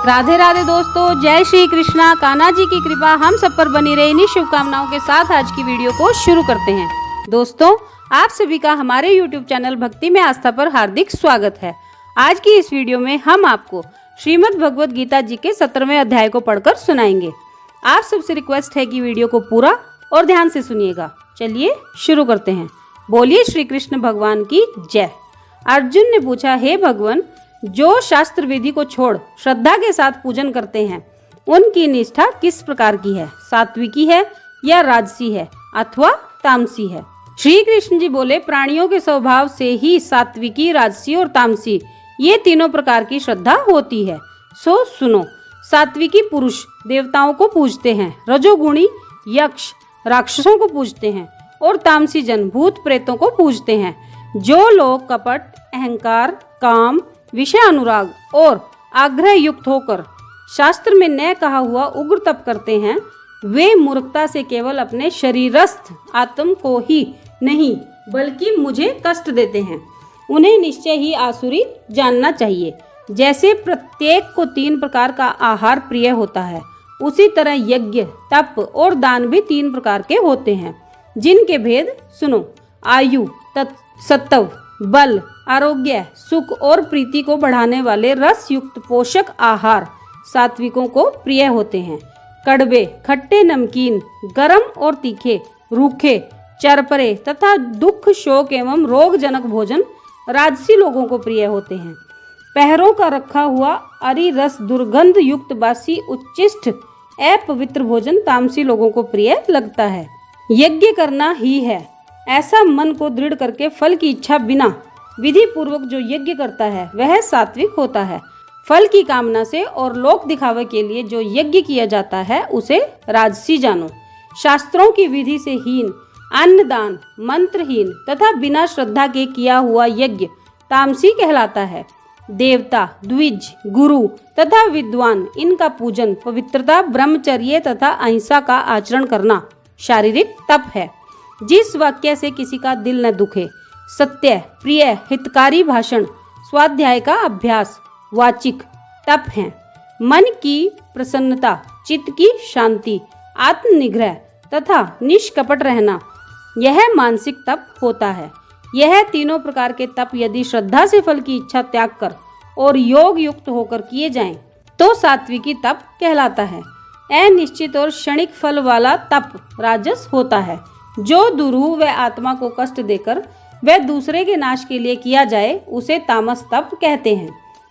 राधे राधे दोस्तों, जय श्री कृष्णा। कान्हा जी की कृपा हम सब पर बनी रहे, इन्हीं शुभकामनाओं के साथ आज की वीडियो को शुरू करते हैं। दोस्तों, आप सभी का हमारे YouTube चैनल भक्ति में आस्था पर हार्दिक स्वागत है। आज की इस वीडियो में हम आपको श्रीमद् भगवद गीता जी के 17वें अध्याय को पढ़कर सुनाएंगे। आप सबसे रिक्वेस्ट है कि वीडियो को पूरा और ध्यान से सुनिएगा। चलिए शुरू करते हैं। बोलिए श्री कृष्ण भगवान की जय। अर्जुन ने पूछा, हे भगवान, जो शास्त्र विधि को छोड़ श्रद्धा के साथ पूजन करते हैं उनकी निष्ठा किस प्रकार की है? सात्विकी है या राजसी है अथवा तामसी है? श्री कृष्ण जी बोले, प्राणियों के स्वभाव से ही सात्विकी, राजसी और तामसी ये तीनों प्रकार की श्रद्धा होती है। सो सुनो। सात्विकी पुरुष देवताओं को पूजते हैं, रजोगुणी यक्ष राक्षसों को पूजते हैं और तामसी जन भूत प्रेतों को पूजते हैं। जो लोग कपट, अहंकार, काम, विषय अनुराग और आग्रह युक्त होकर शास्त्र में न कहा हुआ उग्र तप करते हैं, वे मूर्खता से केवल अपने शरीरस्थ आत्म को ही नहीं बल्कि मुझे कष्ट देते हैं। उन्हें निश्चय ही आसुरी जानना चाहिए। जैसे प्रत्येक को 3 प्रकार का आहार प्रिय होता है, उसी तरह यज्ञ, तप और दान भी 3 प्रकार के होते हैं, जिनके भेद सुनो। आयु, सत्व, बल, आरोग्य, सुख और प्रीति को बढ़ाने वाले रस युक्त पोषक आहार सात्विकों को प्रिय होते हैं। कड़वे, खट्टे, नमकीन, गरम और तीखे, रूखे, चरपरे तथा दुख, शोक एवं रोगजनक भोजन राजसी लोगों को प्रिय होते हैं। पहरों का रखा हुआ अरि रस, दुर्गंध युक्त बासी, उच्चिष्ट, अपवित्र भोजन तामसी लोगों को प्रिय लगता है। यज्ञ करना ही है ऐसा मन को दृढ़ करके फल की इच्छा बिना विधि पूर्वक जो यज्ञ करता है वह सात्विक होता है। फल की कामना से और लोक दिखावे के लिए जो यज्ञ किया जाता है उसे राजसी जानो। शास्त्रों की विधि से हीन, अन्नदान, मंत्रहीन तथा बिना श्रद्धा के किया हुआ यज्ञ तामसी कहलाता है। देवता, द्विज, गुरु तथा विद्वान इनका पूजन, पवित्रता, ब्रह्मचर्य तथा अहिंसा का आचरण करना शारीरिक तप है। जिस वाक्य से किसी का दिल न दुखे, सत्य, प्रिय, हितकारी भाषण, स्वाध्याय का अभ्यास वाचिक तप है। मन की प्रसन्नता, चित्त की शांति, आत्मनिग्रह तथा निष्कपट रहना, यह मानसिक तप होता है। यह तीनों प्रकार के तप यदि श्रद्धा से फल की इच्छा त्याग कर और योग युक्त होकर किए जाएं, तो सात्विकी तप कहलाता है। अनिश्चित और क्षणिक फल वाला तप राजस होता है। जो दुरूह व आत्मा को कष्ट देकर वह दूसरे के नाश के लिए किया जाए उसे तामस तप कहते हैं।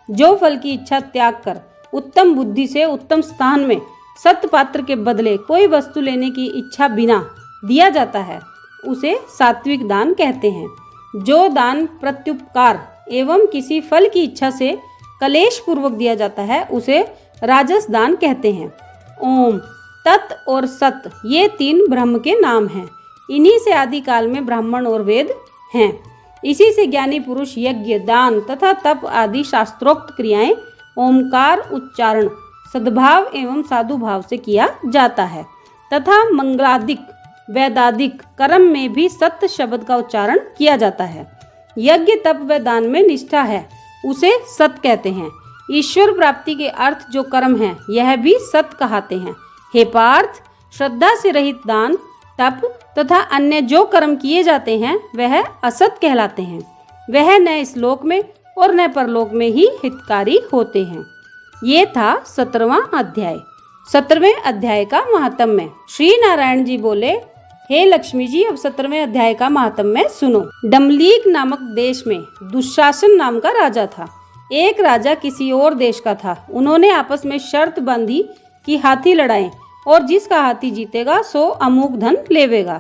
जो फल की इच्छा त्याग कर उत्तम बुद्धि से उत्तम स्थान में सत्पात्र के बदले कोई वस्तु लेने की इच्छा बिना दिया जाता है उसे सात्विक दान कहते हैं। जो दान प्रत्युपकार एवं किसी फल की इच्छा से कलेश पूर्वक दिया जाता है उसे राजस दान कहते हैं। ओम, तत् और सत ये 3 ब्रह्म के नाम हैं। इन्हीं से आदि काल में ब्राह्मण और वेद हैं। इसी से ज्ञानी पुरुष यज्ञ, दान तथा तप आदि शास्त्रोक्त क्रियाएं ओमकार उच्चारण सद्भाव एवं साधु भाव से किया जाता है तथा मंगलादिक वैदादिक कर्म में भी सत्य शब्द का उच्चारण किया जाता है। यज्ञ, तप व दान में निष्ठा है उसे सत कहते हैं। ईश्वर प्राप्ति के अर्थ जो कर्म है यह भी सत कहते हैं। हे पार्थ, श्रद्धा से रहित दान, तप तथा अन्य जो कर्म किए जाते हैं वह असत कहलाते हैं। वह न इस लोक में और न परलोक में ही हितकारी होते हैं। ये था 17वां अध्याय। 17वें अध्याय का महात्म्य। श्री नारायण जी बोले, हे लक्ष्मी जी, अब 17वें अध्याय का महात्म्य सुनो। डमलीक नामक देश में दुशासन नाम का राजा था। एक राजा किसी और देश का था। उन्होंने आपस में शर्त बांधी कि हाथी लड़ाएं और जिसका हाथी जीतेगा सो अमूक धन लेवेगा।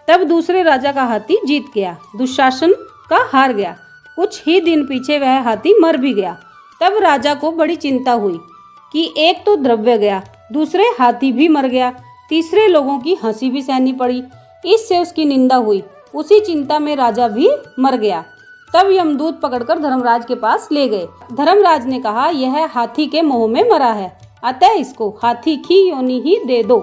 तब दूसरे राजा का हाथी जीत गया, दुशासन का हार गया। कुछ ही दिन पीछे वह हाथी मर भी गया। तब राजा को बड़ी चिंता हुई कि एक तो द्रव्य गया, दूसरे हाथी भी मर गया, तीसरे लोगों की हंसी भी सहनी पड़ी। इससे उसकी निंदा हुई। उसी चिंता में राजा भी मर गया। तब यमदूत पकड़कर धर्मराज के पास ले गए। धर्मराज ने कहा, यह हाथी के मोह में मरा है, अतः इसको हाथी की योनि ही दे दो।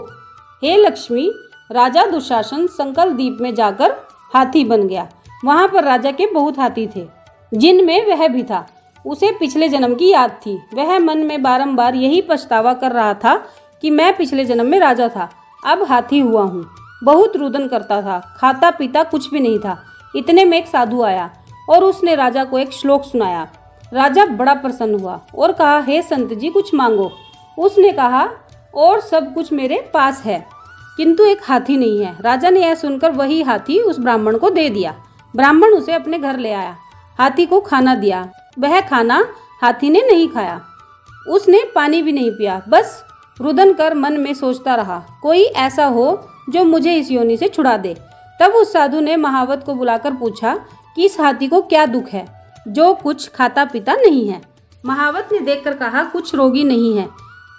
हे लक्ष्मी, राजा दुशासन संकल द्वीप में जाकर हाथी बन गया। वहां पर राजा के बहुत हाथी थे, जिनमें वह भी था। उसे पिछले जन्म की याद थी। वह मन में बारंबार यही पछतावा कर रहा था कि मैं पिछले जन्म में राजा था, अब हाथी हुआ हूँ। बहुत रुदन करता था, खाता पीता कुछ भी नहीं था। इतने में एक साधु आया और उसने राजा को एक श्लोक सुनाया। राजा बड़ा प्रसन्न हुआ और कहा, हे संत जी, कुछ मांगो। उसने कहा, और सब कुछ मेरे पास है, किंतु एक हाथी नहीं है। राजा ने यह सुनकर वही हाथी उस ब्राह्मण को दे दिया। ब्राह्मण उसे अपने घर ले आया, हाथी को खाना दिया। वह खाना हाथी ने नहीं खाया, उसने पानी भी नहीं पिया, बस रुदन कर मन में सोचता रहा, कोई ऐसा हो जो मुझे इस योनि से छुड़ा दे। तब उस साधु ने महावत को बुलाकर पूछा कि इस हाथी को क्या दुख है जो कुछ खाता पीता नहीं है। महावत ने देखकर कहा, कुछ रोगी नहीं है।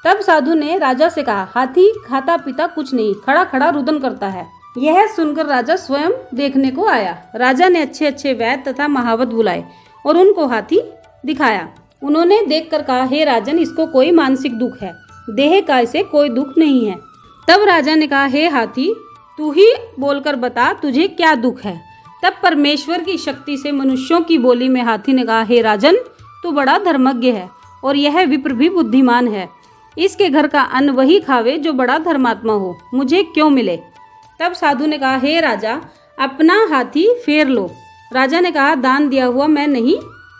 तब साधु ने राजा से कहा, हाथी खाता पीता कुछ नहीं, खड़ा खड़ा रुदन करता है। यह सुनकर राजा स्वयं देखने को आया। राजा ने अच्छे अच्छे वैद्य तथा महावत बुलाए और उनको हाथी दिखाया। उन्होंने देखकर कहा, हे राजन, इसको कोई मानसिक दुख है, देह काय से कोई दुख नहीं है। तब राजा ने कहा, हे हाथी, तू ही बोलकर बता, तुझे क्या दुख है। तब परमेश्वर की शक्ति से मनुष्यों की बोली में हाथी ने कहा, हे राजन, तू बड़ा धर्मज्ञ है और यह विप्र भी बुद्धिमान है। इसके घर का अन्न वही खावे जो बड़ा धर्मात्मा हो, मुझे क्यों मिले। तब साधु ने कहा, हे राजा, अपना हाथी फेर लो। राजा ने कहा, दान दिया हुआ मैं नहीं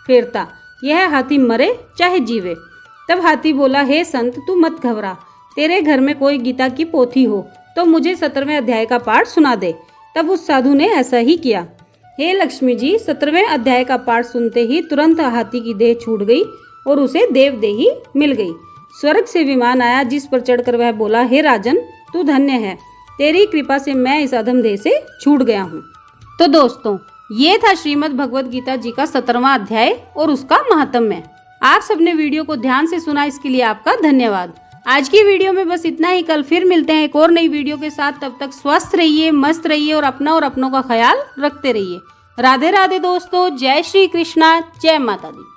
फेरता, यह हाथी मरे चाहे जीवे। तब हाथी बोला, हे संत, तू मत घबरा, तेरे घर में कोई गीता की पोथी हो तो मुझे 17वें अध्याय का पाठ सुना दे। तब उस साधु ने ऐसा ही किया। हे लक्ष्मी जी, 17वें अध्याय का पाठ सुनते ही तुरंत हाथी की देह छूट गई और उसे देवदेही मिल गई। स्वर्ग से विमान आया, जिस पर चढ़कर वह बोला, हे राजन, तू धन्य है, तेरी कृपा से मैं इस अधम देह से छूट गया हूँ। तो दोस्तों, ये था श्रीमद् भगवत गीता जी का 17वां अध्याय और उसका महात्म्य। आप सबने वीडियो को ध्यान से सुना, इसके लिए आपका धन्यवाद। आज की वीडियो में बस इतना ही। कल फिर मिलते हैं एक और नई वीडियो के साथ। तब तक स्वस्थ रहिए, मस्त रहिए और अपना और अपनों का ख्याल रखते रहिए। राधे राधे दोस्तों, जय श्री कृष्णा, जय माता दी।